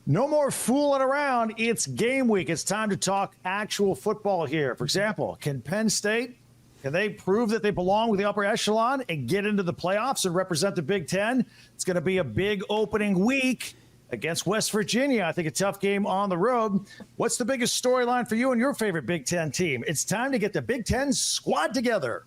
No more fooling around. It's game week. It's time to talk actual football here. For example, can Penn State, can they prove that they belong with the upper echelon and get into the playoffs and represent the Big Ten? It's going to be a big opening week against West Virginia. I think a tough game on the road. What's the biggest storyline for you and your favorite Big Ten team? It's time to get the Big Ten squad together.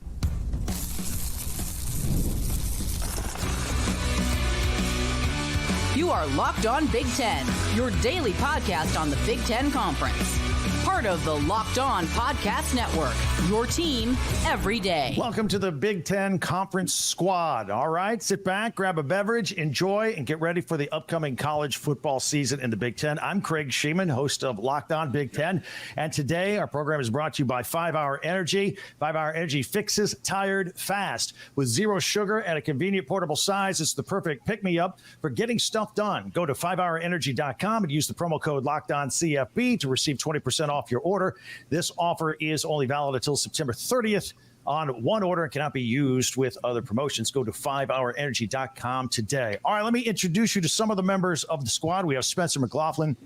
You are Locked On Big Ten, your daily podcast on the Big Ten Conference. Part of the Locked On Podcast Network, your team every day. Welcome to the Big Ten Conference Squad. All right, sit back, grab a beverage, enjoy, and get ready for the upcoming college football season in the Big Ten. I'm Craig Shemon, host of Locked On Big Ten, and today our program is brought to you by 5 Hour Energy. 5 Hour Energy fixes tired fast. With zero sugar and a convenient portable size, it's the perfect pick-me-up for getting stuff done. Go to 5hourenergy.com and use the promo code LOCKEDONCFB to receive 20% off your order. This offer is only valid until September 30th on one order and cannot be used with other promotions. Go to 5hourenergy.com today. All right, let me introduce you to some of the members of the squad. We have Spencer McLaughlin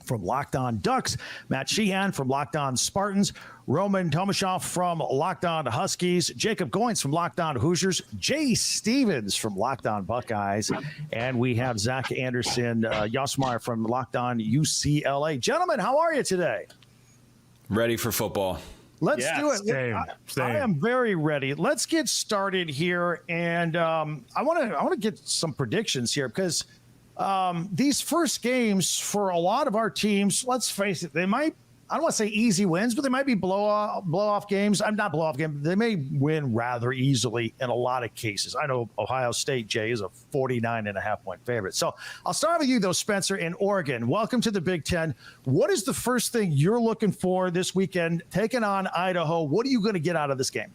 from Locked On Ducks, Matt Sheehan from Locked On Spartans, Roman Tomashoff from Locked On Huskies, Jacob Goins from Locked On Hoosiers, Jay Stevens from Locked On Buckeyes, and we have Zach Anderson Yosmeyer from Locked On UCLA. Gentlemen, how are you today? Ready for football. Let's do it. Same. I am very ready. Let's get started here, and I want to get some predictions here because these first games for a lot of our teams, let's face it, they might, I don't want to say easy wins, but they might be blow-off games. I'm not blow-off games. They may win rather easily in a lot of cases. I know Ohio State, Jay, is a 49.5-point favorite. So I'll start with you, though, Spencer, in Oregon. Welcome to the Big Ten. What is the first thing you're looking for this weekend, taking on Idaho? What are you going to get out of this game?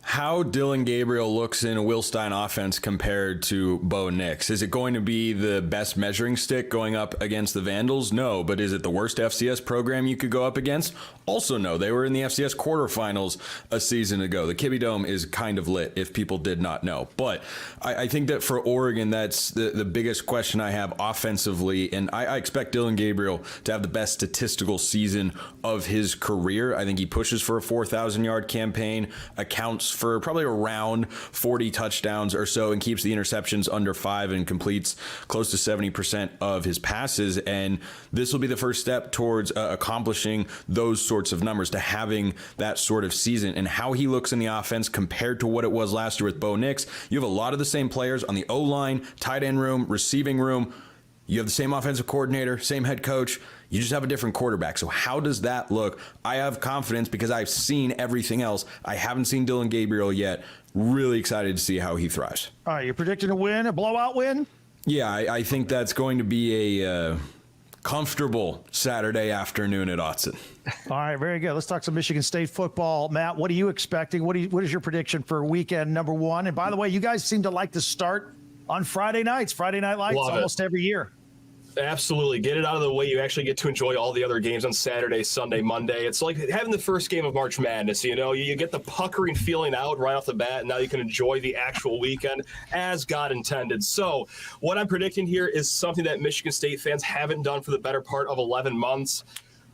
How Dillon Gabriel looks in a Will Stein offense compared to Bo Nix. Is it going to be the best measuring stick going up against the Vandals? No. But is it the worst FCS program you could go up against? Also no. They were in the FCS quarterfinals a season ago. The Kibbie Dome is kind of lit if people did not know. But I think that for Oregon, that's the biggest question I have offensively. And I expect Dillon Gabriel to have the best statistical season of his career. I think he pushes for a 4,000-yard campaign, accounts for probably around 40 touchdowns or so, and keeps the interceptions under 5 and completes close to 70% of his passes. And this will be the first step towards accomplishing those sorts of numbers, to having that sort of season. And how he looks in the offense compared to what it was last year with Bo Nix, you have a lot of the same players on the O-line, tight end room, receiving room. You have the same offensive coordinator, same head coach. You just have a different quarterback. So how does that look? I have confidence because I've seen everything else. I haven't seen Dillon Gabriel yet. Really excited to see how he thrives. All right, you're predicting a win, a blowout win? Yeah, I think that's going to be a comfortable Saturday afternoon at Autzen. All right, very good. Let's talk some Michigan State football. Matt, what are you expecting? What is your prediction for weekend number one? And by the way, you guys seem to like to start on Friday nights, Friday Night Lights, almost every year. Absolutely. Get it out of the way. You actually get to enjoy all the other games on Saturday, Sunday, Monday. It's like having the first game of March Madness. You know, you get the puckering feeling out right off the bat, and now you can enjoy the actual weekend as God intended. So what I'm predicting here is something that Michigan State fans haven't done for the better part of 11 months.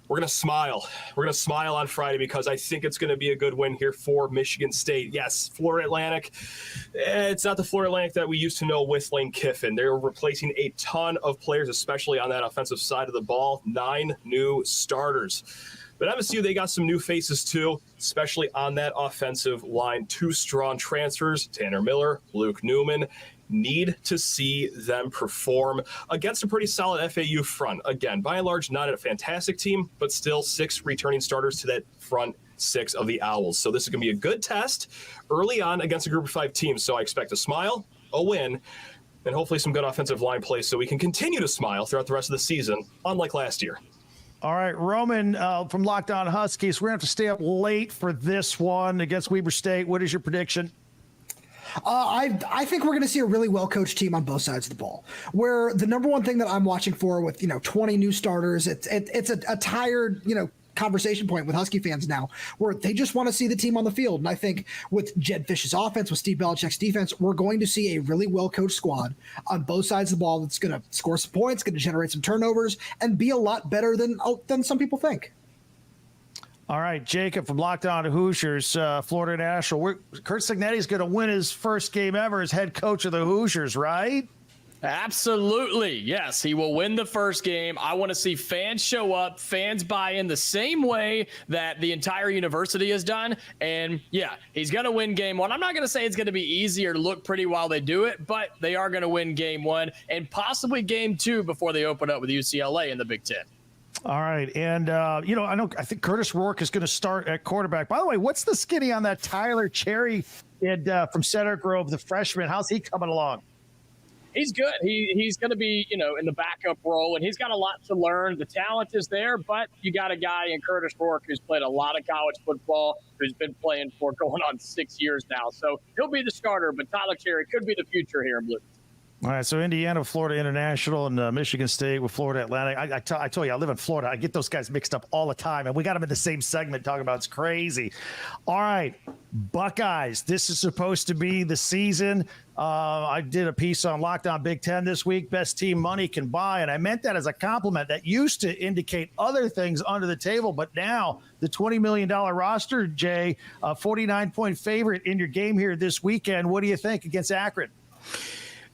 We're going to smile. We're going to smile on Friday because I think it's going to be a good win here for Michigan State. Yes, Florida Atlantic. It's not the Florida Atlantic that we used to know with Lane Kiffin. They're replacing a ton of players, especially on that offensive side of the ball. 9 new starters. But MSU, they got some new faces too, especially on that offensive line. 2 strong transfers, Tanner Miller, Luke Newman. Need to see them perform against a pretty solid FAU front. Again, by and large, not a fantastic team, but still 6 returning starters to that front 6 of the Owls. So this is going to be a good test early on against a group of 5 teams. So I expect a smile, a win, and hopefully some good offensive line play so we can continue to smile throughout the rest of the season, unlike last year. All right, Roman from Locked On Huskies. We're going to have to stay up late for this one against Weber State. What is your prediction? I think we're going to see a really well-coached team on both sides of the ball, where the number one thing that I'm watching for with, 20 new starters, it's a tired, conversation point with Husky fans now, where they just want to see the team on the field. And I think with Jed Fish's offense, with Steve Belichick's defense, we're going to see a really well-coached squad on both sides of the ball that's going to score some points, going to generate some turnovers, and be a lot better than some people think. All right, Jacob from Locked On Hoosiers, Florida National. Curt Cignetti's going to win his first game ever as head coach of the Hoosiers, right? Absolutely. Yes, he will win the first game. I want to see fans show up, fans buy in the same way that the entire university has done. And yeah, he's going to win game one. I'm not going to say it's going to be easy or look pretty while they do it, but they are going to win game one and possibly game two before they open up with UCLA in the Big Ten. All right. And, I think Curtis Rourke is going to start at quarterback. By the way, what's the skinny on that Tyler Cherry from Center Grove, the freshman? How's he coming along? He's good. He's going to be, in the backup role, and he's got a lot to learn. The talent is there, but you got a guy in Curtis Rourke who's played a lot of college football, who's been playing for going on 6 years now. So he'll be the starter, but Tyler Cherry could be the future here in Blue. All right, so Indiana, Florida International, and Michigan State with Florida Atlantic. I told you, I live in Florida. I get those guys mixed up all the time, and we got them in the same segment talking about it's crazy. All right, Buckeyes. This is supposed to be the season. I did a piece on Locked On Big Ten this week, best team money can buy, and I meant that as a compliment. That used to indicate other things under the table, but now the $20 million roster, Jay, 49-point favorite in your game here this weekend. What do you think against Akron?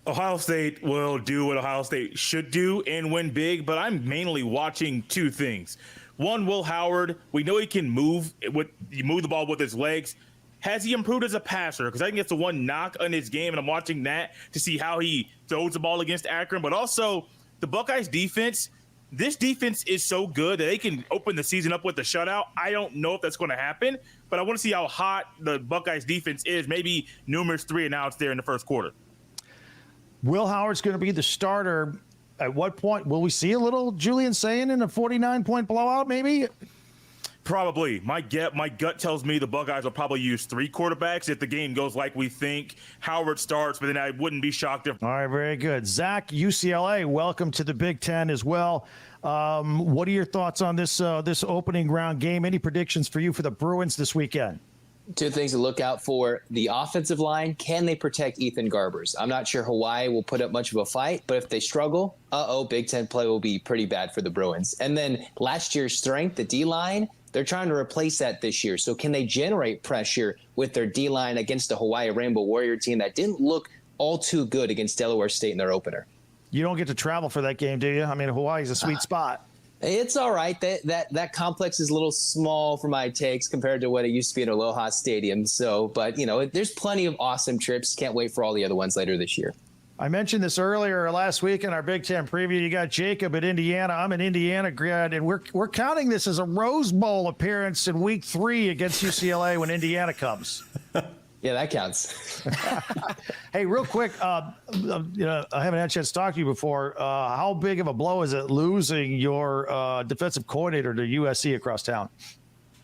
Ohio State will do what Ohio State should do and win big, but I'm mainly watching two things. One, Will Howard. We know he can move the ball with his legs. Has he improved as a passer? Because I think it's the one knock on his game, and I'm watching that to see how he throws the ball against Akron. But also, the Buckeyes defense, this defense is so good that they can open the season up with a shutout. I don't know if that's going to happen, but I want to see how hot the Buckeyes defense is. Maybe numerous 3-and-outs there in the first quarter. Will Howard's going to be the starter. At what point will we see a little Julian Sayin in a 49-point blowout, maybe? Probably. My gut tells me the Buckeyes will probably use 3 quarterbacks if the game goes like we think. Howard starts, but then I wouldn't be shocked if. All right, very good. Zach, UCLA, welcome to the Big Ten as well. What are your thoughts on this opening round game? Any predictions for you for the Bruins this weekend? Two things to look out for. The offensive line, can they protect Ethan Garbers? I'm not sure Hawaii will put up much of a fight, but if they struggle, Big Ten play will be pretty bad for the Bruins. And then last year's strength, the D-line, they're trying to replace that this year. So can they generate pressure with their D-line against the Hawaii Rainbow Warrior team that didn't look all too good against Delaware State in their opener? You don't get to travel for that game, do you? I mean, Hawaii's a sweet spot. It's all right. That complex is a little small for my takes compared to what it used to be at Aloha Stadium. But there's plenty of awesome trips. Can't wait for all the other ones later this year. I mentioned this earlier last week in our Big Ten preview. You got Jacob at Indiana. I'm an Indiana grad, and we're counting this as a Rose Bowl appearance in Week 3 against UCLA when Indiana comes. Yeah, that counts. Hey, real quick, I haven't had a chance to talk to you before. How big of a blow is it losing your defensive coordinator to USC across town?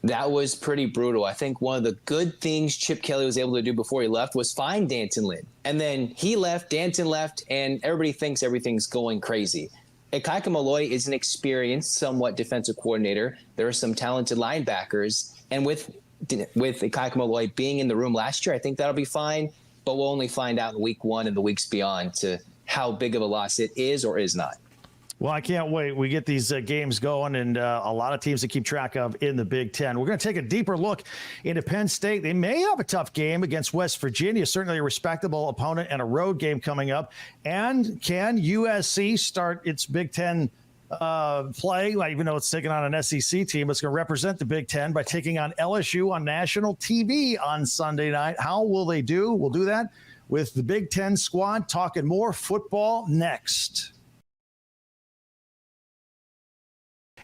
That was pretty brutal. I think one of the good things Chip Kelly was able to do before he left was find Danton Lynn. And then he left, Danton left, and everybody thinks everything's going crazy. Ikaika Malloy is an experienced, somewhat defensive coordinator. There are some talented linebackers. And with Ikaika Malloy being in the room last year, I think that'll be fine. But we'll only find out in Week 1 and the weeks beyond to how big of a loss it is or is not. Well, I can't wait. We get these games going, and a lot of teams to keep track of in the Big Ten. We're going to take a deeper look into Penn State. They may have a tough game against West Virginia, certainly a respectable opponent and a road game coming up. And can USC start its Big Ten play, even though it's taking on an SEC team? It's going to represent the Big Ten by taking on LSU on national TV on Sunday night. How will they do? We'll do that with the Big Ten squad, talking more football next.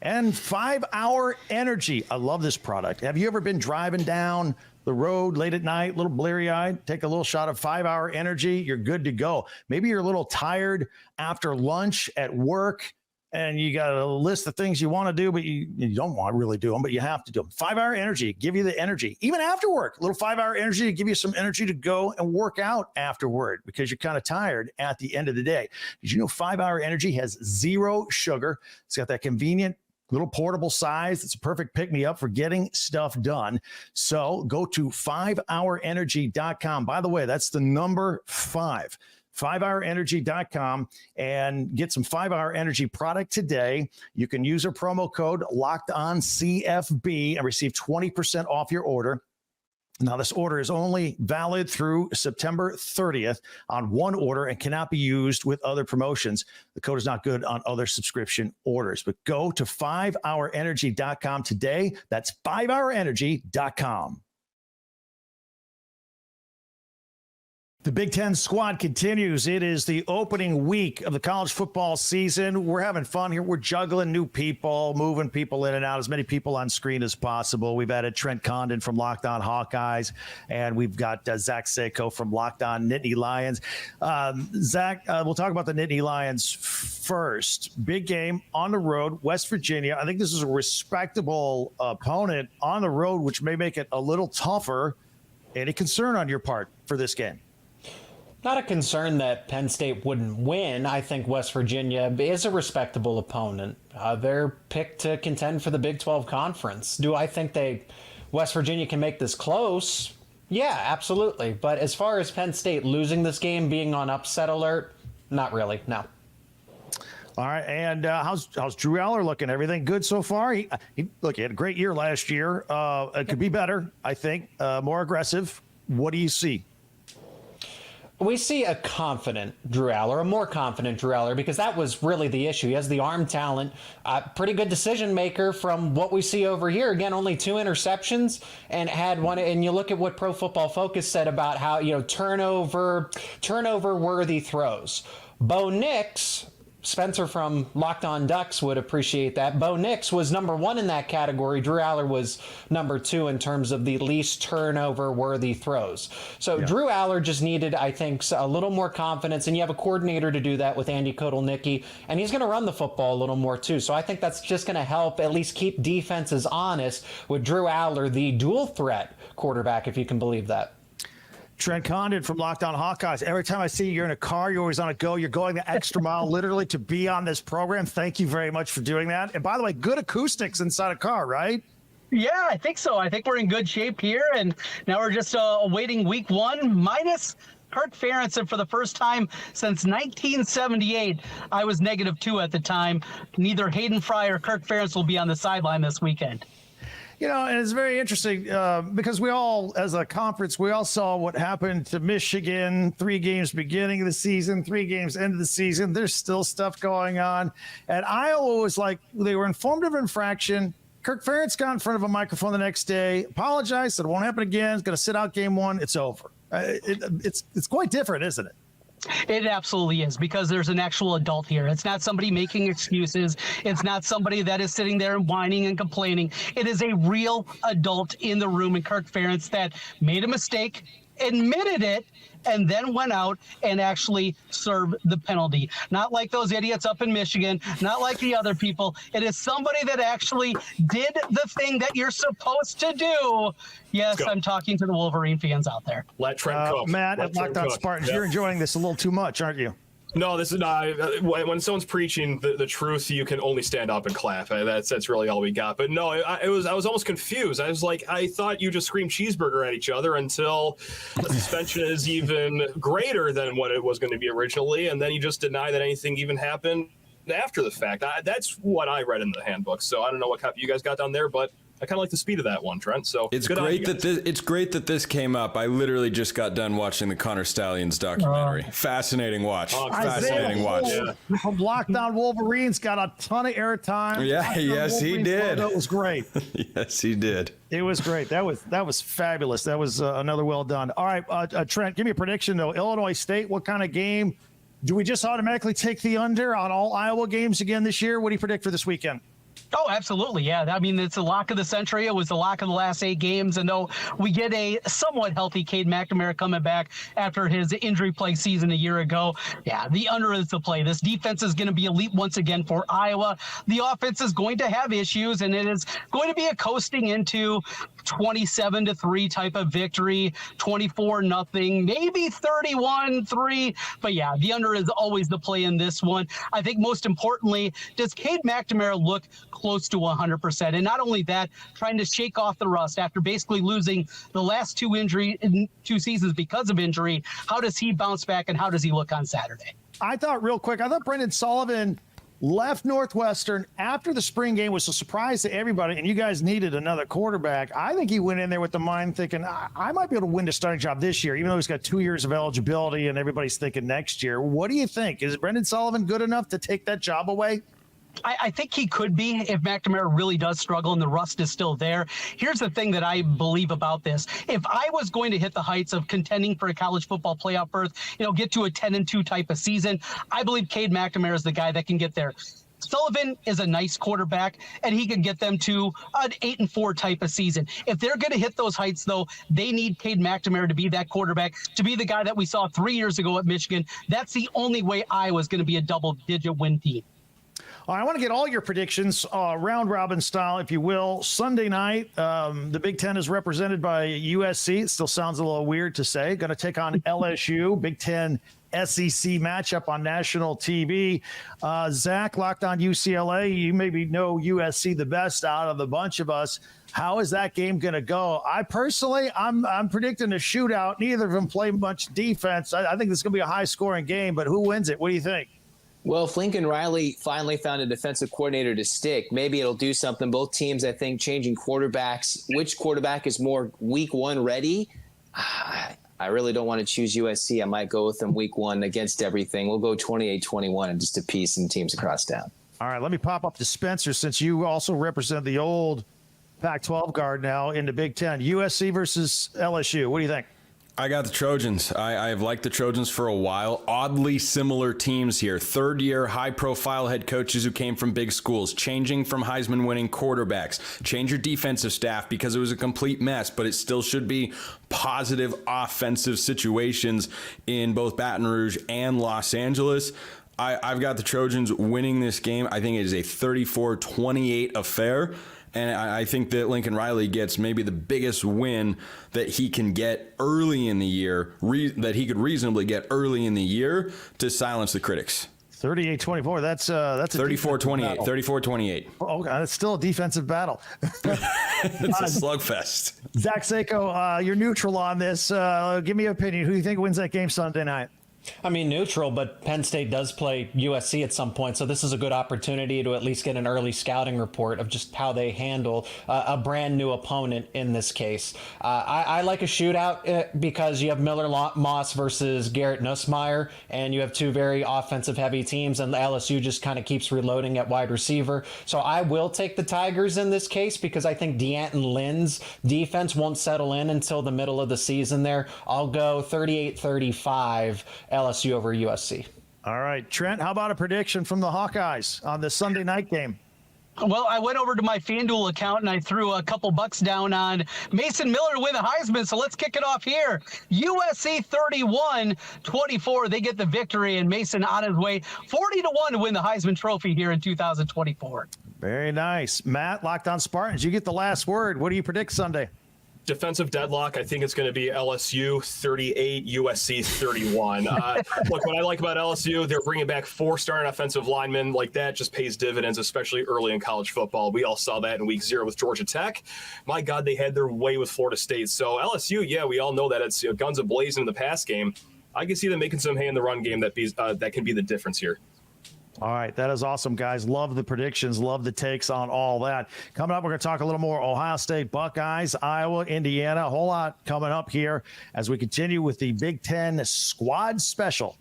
And 5-Hour Energy. I love this product. Have you ever been driving down the road late at night, a little bleary-eyed? Take a little shot of 5-Hour Energy. You're good to go. Maybe you're a little tired after lunch at work, and you got a list of things you want to do, but you don't want to really do them, but you have to do them. 5-Hour Energy, give you the energy. Even after work, a little 5-Hour Energy to give you some energy to go and work out afterward because you're kind of tired at the end of the day. Did you know 5-Hour Energy has 0 sugar? It's got that convenient Little portable size. It's a perfect pick-me-up for getting stuff done. So go to 5hourenergy.com. By the way, that's the number 5. 5hourenergy.com and get some 5-Hour Energy product today. You can use our promo code LOCKEDONCFB and receive 20% off your order. Now, this order is only valid through September 30th on one order and cannot be used with other promotions. The code is not good on other subscription orders, but go to 5hourenergy.com today. That's 5hourenergy.com. The Big Ten squad continues. It is the opening week of the college football season. We're having fun here. We're juggling new people, moving people in and out, as many people on screen as possible. We've added Trent Condon from Locked On Hawkeyes, and we've got Zach Seiko from Locked On Nittany Lions. Zach, we'll talk about the Nittany Lions first. Big game on the road, West Virginia. I think this is a respectable opponent on the road, which may make it a little tougher. Any concern on your part for this game? Not a concern that Penn State wouldn't win. I think West Virginia is a respectable opponent. They're picked to contend for the Big 12 Conference. Do I think West Virginia can make this close? Yeah, absolutely. But as far as Penn State losing this game, being on upset alert, not really, no. All right, and how's Drew Aller looking? Everything good so far? He had a great year last year. It could be better, I think, more aggressive. What do you see? We see a confident Drew Aller, a more confident Drew Aller, because that was really the issue. He has the arm talent, pretty good decision maker from what we see over here. Again, only 2 interceptions and had one. And you look at what Pro Football Focus said about how, turnover worthy throws. Bo Nix, Spencer from Locked On Ducks would appreciate that. Bo Nix was number 1 in that category. Drew Aller was number 2 in terms of the least turnover-worthy throws. So yeah. Drew Aller just needed, I think, a little more confidence, and you have a coordinator to do that with Andy Kotelnicki, and he's going to run the football a little more too. So I think that's just going to help at least keep defenses honest with Drew Aller, the dual threat quarterback, if you can believe that. Trent Condon from Locked On Hawkeyes. Every time I see you, you're in a car, you're always on a go. You're going the extra mile, literally, to be on this program. Thank you very much for doing that. And by the way, good acoustics inside a car, right? Yeah, I think so. I think we're in good shape here. And now we're just awaiting week 1 minus Kirk Ferentz. And for the first time since 1978, I was -2 at the time. Neither Hayden Fry or Kirk Ferentz will be on the sideline this weekend. And it's very interesting because we all, as a conference, we all saw what happened to Michigan. 3 games beginning of the season, 3 games end of the season. There's still stuff going on. And Iowa was like, they were informed of infraction. Kirk Ferentz got in front of a microphone the next day, apologized, said it won't happen again. It's going to sit out game 1. It's over. It's quite different, isn't it? It absolutely is, because there's an actual adult here. It's not somebody making excuses. It's not somebody that is sitting there whining and complaining. It is a real adult in the room, and Kirk Ferentz that made a mistake, admitted it, and then went out and actually served the penalty. Not like those idiots up in Michigan, not like the other people. It is somebody that actually did the thing that you're supposed to do. Yes, I'm talking to the Wolverine fans out there. Let Trent cook. Matt at Locked On Spartans, You're enjoying this a little too much, aren't you? No, this is not. When someone's preaching the truth, you can only stand up and clap. That's really all we got. But no, I was almost confused. I was like, I thought you just screamed cheeseburger at each other until the suspension is even greater than what it was going to be originally, and then you just deny that anything even happened after the fact. That's what I read in the handbook. So I don't know what copy you guys got down there, but I kind of like the speed of that one, Trent. So it's great that this came up. I literally just got done watching the Connor Stallions documentary. Fascinating watch. Fascinating watch. From Locked On Wolverines got a ton of airtime. Yeah, yes, he did. That was great. Yes, he did. It was great. That was fabulous. That was another well done. All right, Trent, give me a prediction though. Illinois State, what kind of game? Do we just automatically take the under on all Iowa games again this year? What do you predict for this weekend? Oh, absolutely. Yeah. I mean, it's a lock of the century. It was the lock of the last 8 games. And though we get a somewhat healthy Cade McNamara coming back after his injury-plagued season a year ago, yeah, the under is the play. This defense is going to be elite once again for Iowa. The offense is going to have issues, and it is going to be a coasting into 27-3 type of victory, 24-0, maybe 31-3. But yeah, the under is always the play in this one. I think most importantly, does Cade McNamara look close to 100%. And not only that, trying to shake off the rust after basically losing the last two seasons because of injury. How does he bounce back, and how does he look on Saturday? I thought Brendan Sullivan left Northwestern after the spring game, was a surprise to everybody, and you guys needed another quarterback. I think he went in there with the mind thinking, I might be able to win the starting job this year, even though he's got 2 years of eligibility and everybody's thinking next year. What do you think? Is Brendan Sullivan good enough to take that job away? I think he could be if McNamara really does struggle and the rust is still there. Here's the thing that I believe about this. If I was going to hit the heights of contending for a college football playoff berth, get to a 10-2 type of season, I believe Cade McNamara is the guy that can get there. Sullivan is a nice quarterback, and he can get them to an 8-4 type of season. If they're going to hit those heights, though, they need Cade McNamara to be that quarterback, to be the guy that we saw 3 years ago at Michigan. That's the only way Iowa's going to be a double-digit win team. I want to get all your predictions, round robin style, if you will. Sunday night, the Big Ten is represented by USC. It still sounds a little weird to say. Going to take on LSU. Big Ten SEC matchup on national TV. Zach, locked on UCLA. You maybe know USC the best out of the bunch of us. How is that game going to go? I personally, I'm predicting a shootout. Neither of them play much defense. I think this is going to be a high-scoring game, but who wins it? What do you think? Well, if Lincoln Riley finally found a defensive coordinator to stick, maybe it'll do something. Both teams, I think, changing quarterbacks. Which quarterback is more week one ready? I really don't want to choose USC. I might go with them week one against everything. We'll go 28-21 and just appease some teams across town. All right, let me pop up to Spencer, since you also represent the old Pac-12 guard now in the Big Ten. USC versus LSU. What do you think? I got the Trojans. I've liked the Trojans for a while. Oddly similar teams here. Third-year, high-profile head coaches who came from big schools, changing from Heisman-winning quarterbacks. Change your defensive staff because it was a complete mess, but it still should be positive offensive situations in both Baton Rouge and Los Angeles. I've got the Trojans winning this game. I think it is a 34-28 affair. And I think that Lincoln Riley gets maybe the biggest win that he can get early in the year, that he could reasonably get early in the year to silence the critics. 38-24. That's a 34-28. 34-28. Oh, that's still a defensive battle. It's a slugfest. Zach Sako, you're neutral on this. Give me your opinion. Who do you think wins that game Sunday night? I mean, neutral, but Penn State does play USC at some point, so this is a good opportunity to at least get an early scouting report of just how they handle a brand new opponent in this case. I like a shootout because you have Miller Moss versus Garrett Nussmeier, and you have two very offensive-heavy teams, and LSU just kind of keeps reloading at wide receiver. So I will take the Tigers in this case because I think D'Anton Lynn's defense won't settle in until the middle of the season there. I'll go 38-35. LSU over USC. All right, Trent, how about a prediction from the Hawkeyes on the Sunday night game? Well, I went over to my FanDuel account and I threw a couple bucks down on Mason Miller to win the Heisman. So let's kick it off here. USC 31-24. They get the victory, and Mason on his way 40-1 to win the Heisman Trophy here in 2024. Very nice. Matt, locked on Spartans. You get the last word. What do you predict Sunday? Defensive deadlock. I think it's going to be LSU 38, USC 31. Look, what I like about LSU, they're bringing back 4 starting offensive linemen. Like, that just pays dividends, especially early in college football. We all saw that in week 0 with Georgia Tech. My God, they had their way with Florida State. So LSU, yeah, we all know that it's guns a-blazing in the pass game. I can see them making some hay in the run game that can be the difference here. All right, that is awesome, guys. Love the predictions, love the takes on all that. Coming up, we're going to talk a little more Ohio State, Buckeyes, Iowa, Indiana. A whole lot coming up here as we continue with the Big Ten Squad Special.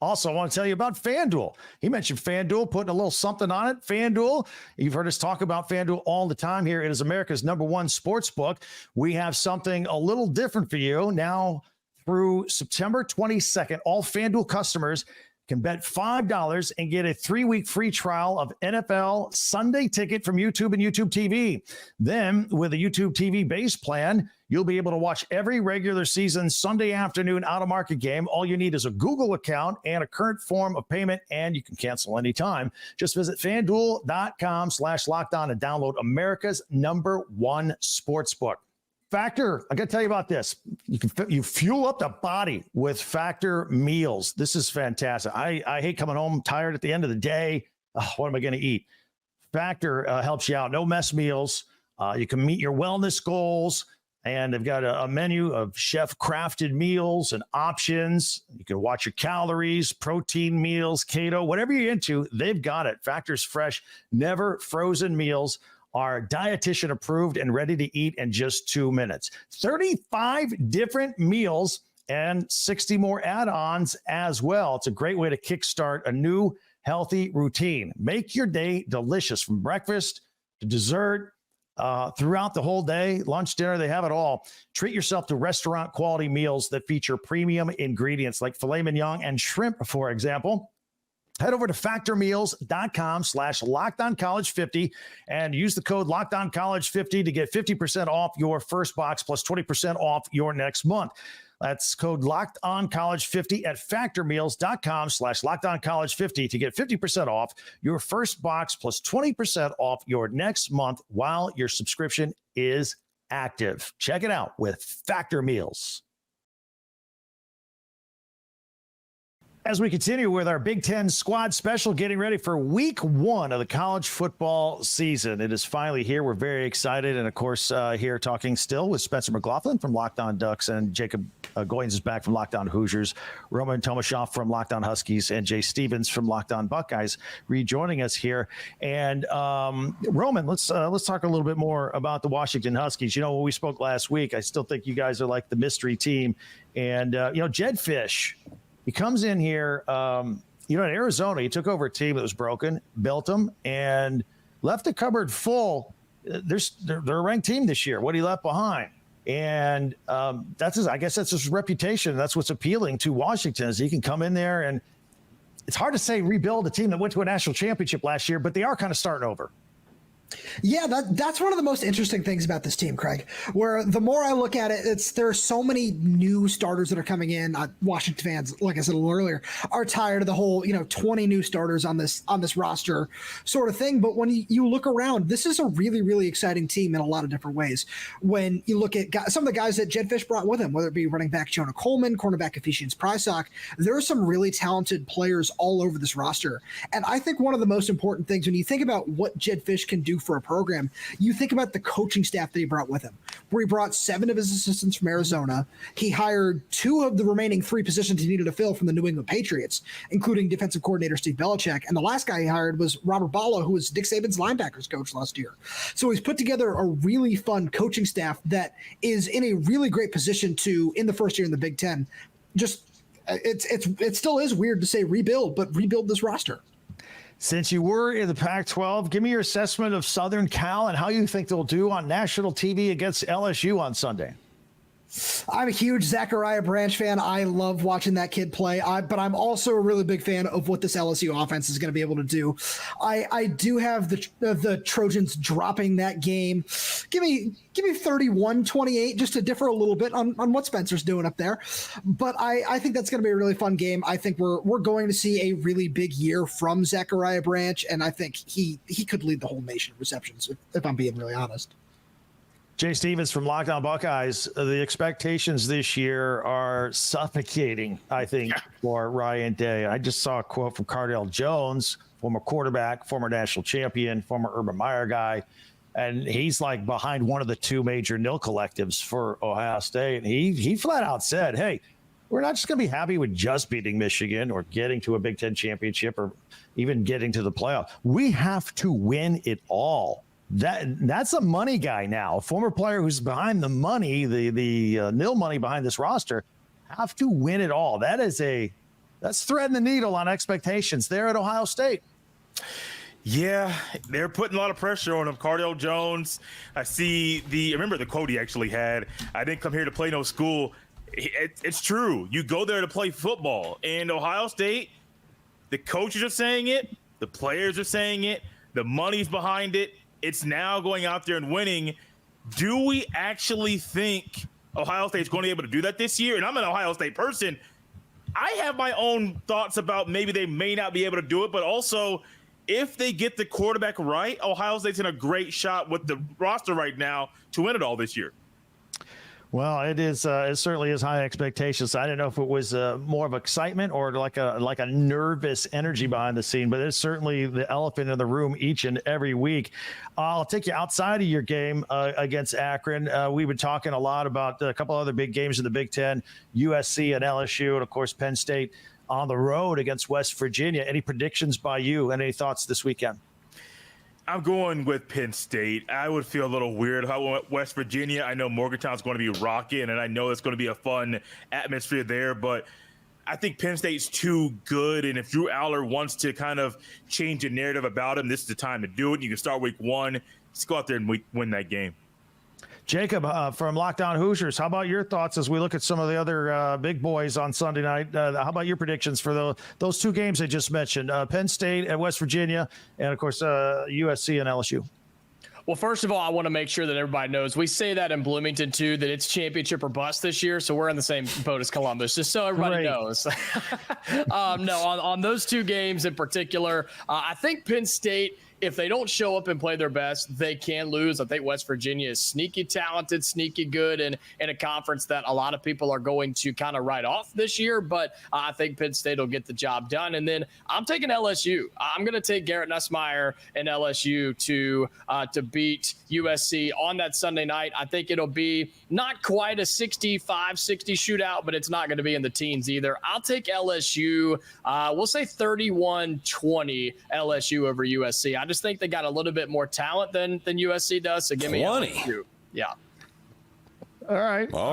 Also, I want to tell you about FanDuel. He mentioned FanDuel, putting a little something on it. FanDuel, you've heard us talk about FanDuel all the time here. It is America's #1 sports book. We have something a little different for you now. Through September 22nd, all FanDuel customers can bet $5 and get a 3-week free trial of NFL Sunday Ticket from YouTube and YouTube TV. Then, with a YouTube TV base plan, you'll be able to watch every regular season Sunday afternoon out-of-market game. All you need is a Google account and a current form of payment, and you can cancel anytime. Just visit FanDuel.com/lockedon and download America's #1 sportsbook. Factor, I got to tell you about this. You fuel up the body with Factor meals. This is fantastic. I hate coming home tired at the end of the day. What am I going to eat? Factor helps you out. No mess meals. You can meet your wellness goals, and they've got a menu of chef-crafted meals and options. You can watch your calories, protein meals, keto, whatever you're into, they've got it. Factor's fresh, never frozen meals are dietitian approved and ready to eat in just 2 minutes. 35 different meals and 60 more add-ons as well. It's a great way to kickstart a new healthy routine. Make your day delicious from breakfast to dessert, throughout the whole day, lunch, dinner, they have it all. Treat yourself to restaurant quality meals that feature premium ingredients like filet mignon and shrimp, for example. Head over to factormeals.com/LockedOnCollege50 and use the code LockedOnCollege50 to get 50% off your first box plus 20% off your next month. That's code LockedOnCollege50 at factormeals.com/LockedOnCollege50 to get 50% off your first box plus 20% off your next month while your subscription is active. Check it out with Factor Meals. As we continue with our Big Ten squad special, getting ready for week 1 of the college football season. It is finally here. We're very excited. And of course, here talking still with Spencer McLaughlin from Locked On Ducks, and Jacob Goins is back from Locked On Hoosiers, Roman Tomashoff from Locked On Huskies, and Jay Stevens from Locked On Buckeyes rejoining us here. And Roman, let's talk a little bit more about the Washington Huskies. You know, when we spoke last week, I still think you guys are like the mystery team. And, Jedd Fisch, he comes in here, in Arizona, he took over a team that was broken, built them, and left the cupboard full. They're a ranked team this year, what he left behind. And that's his reputation. That's what's appealing to Washington, is he can come in there, and it's hard to say rebuild a team that went to a national championship last year, but they are kind of starting over. Yeah, that's one of the most interesting things about this team, Craig, where the more I look at it, there are so many new starters that are coming in. Washington fans, like I said a little earlier, are tired of the whole, 20 new starters on this roster sort of thing. But when you look around, this is a really, really exciting team in a lot of different ways. When you look at some of the guys that Jedd Fisch brought with him, whether it be running back Jonah Coleman, cornerback Ephesians Prysock, there are some really talented players all over this roster. And I think one of the most important things when you think about what Jedd Fisch can do for a program, you think about the coaching staff that he brought with him, where he brought 7 of his assistants from Arizona. He hired 2 of the remaining 3 positions he needed to fill from the New England Patriots, including defensive coordinator Steve Belichick. And the last guy he hired was Robert Balla, who was Nick Saban's linebackers coach last year. So he's put together a really fun coaching staff that is in a really great position to, in the first year in the Big Ten, it still is weird to say rebuild, but rebuild this roster. Since you were in the Pac-12, give me your assessment of Southern Cal and how you think they'll do on national TV against LSU on Sunday. I'm a huge Zachariah Branch fan. I love watching that kid play, but I'm also a really big fan of what this LSU offense is going to be able to do. I do have the Trojans dropping that game. Give me 31-28, just to differ a little bit on what Spencer's doing up there. But I think that's going to be a really fun game. I think we're going to see a really big year from Zachariah Branch, and I think he could lead the whole nation in receptions, if I'm being really honest. Jay Stevens from Locked On Buckeyes. The expectations this year are suffocating, I think, for Ryan Day. I just saw a quote from Cardale Jones, former quarterback, former national champion, former Urban Meyer guy. And he's like behind one of the 2 major nil collectives for Ohio State. And he flat out said, hey, we're not just going to be happy with just beating Michigan or getting to a Big Ten championship or even getting to the playoff. We have to win it all. That's a money guy now, a former player who's behind the money, the nil money behind this roster. Have to win it all. That's threading the needle on expectations there at Ohio State. Yeah, they're putting a lot of pressure on him. Cardale Jones, I remember the quote he actually had. I didn't come here to play no school. It's true. You go there to play football. And Ohio State, the coaches are saying it, the players are saying it, the money's behind it. It's now going out there and winning. Do we actually think Ohio State's going to be able to do that this year? And I'm an Ohio State person. I have my own thoughts about maybe they may not be able to do it, but also if they get the quarterback right, Ohio State's in a great shot with the roster right now to win it all this year. Well, it is. It certainly is high expectations. I don't know if it was more of excitement or like a nervous energy behind the scene, but it's certainly the elephant in the room each and every week. I'll take you outside of your game against Akron. We've been talking a lot about a couple other big games in the Big Ten, USC and LSU, and of course Penn State on the road against West Virginia. Any predictions by you and any thoughts this weekend? I'm going with Penn State. I would feel a little weird if I went West Virginia. I know Morgantown's going to be rocking, and I know it's going to be a fun atmosphere there, but I think Penn State's too good, and if Drew Aller wants to kind of change the narrative about him, this is the time to do it. You can start week one. Let's go out there and win that game. Jacob from Locked On Hoosiers, how about your thoughts as we look at some of the other big boys on Sunday night? How about your predictions for those two games I just mentioned, Penn State and West Virginia, and, of course, USC and LSU? Well, first of all, I want to make sure that everybody knows we say that in Bloomington, too, that it's championship or bust this year. So we're in the same boat as Columbus, just so everybody knows. No, on those two games in particular, I think Penn State, if they don't show up and play their best, they can lose. I think West Virginia is sneaky talented, sneaky good, and in a conference that a lot of people are going to kind of write off this year. But I think Penn State will get the job done. And then I'm taking LSU. I'm going to take Garrett Nussmeier and LSU to beat USC on that Sunday night. I think it'll be not quite a 65-60 shootout, but it's not going to be in the teens either. I'll take LSU. We'll say 31-20 LSU over USC. I just think they got a little bit more talent than USC does. So give me 20. LSU. Yeah. All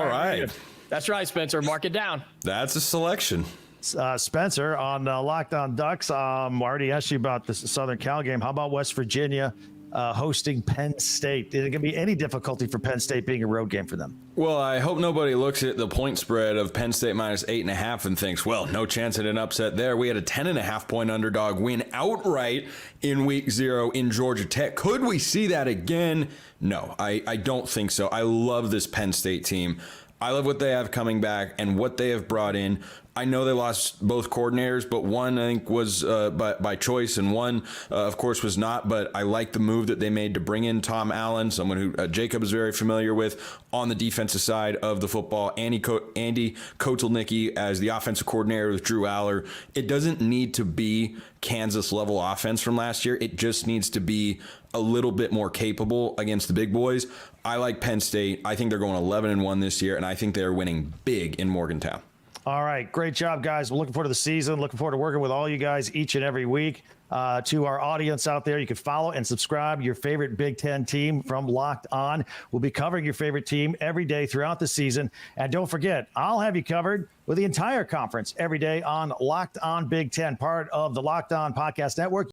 right. That's right, Spencer. Mark it down. That's a selection. Spencer on Locked On Ducks. Already asked you about the Southern Cal game. How about West Virginia hosting Penn State? Is it going to be any difficulty for Penn State being a road game for them? Well, I hope nobody looks at the point spread of Penn State minus 8.5 and thinks, well, no chance at an upset there. We had a 10.5 point underdog win outright in week 0 in Georgia Tech. Could we see that again? No, I don't think so. I love this Penn State team. I love what they have coming back and what they have brought in. I know they lost both coordinators, but one I think was by choice and one, of course, was not. But I like the move that they made to bring in Tom Allen, someone who Jacob is very familiar with on the defensive side of the football. Andy Kotelnicki as the offensive coordinator with Drew Aller. It doesn't need to be Kansas-level offense from last year. It just needs to be a little bit more capable against the big boys. I like Penn State. I think they're going 11-1 this year, and I think they're winning big in Morgantown. All right. Great job, guys. We're looking forward to the season. Looking forward to working with all you guys each and every week. To our audience out there, you can follow and subscribe your favorite Big Ten team from Locked On. We'll be covering your favorite team every day throughout the season. And don't forget, I'll have you covered with the entire conference every day on Locked On Big Ten, part of the Locked On Podcast Network.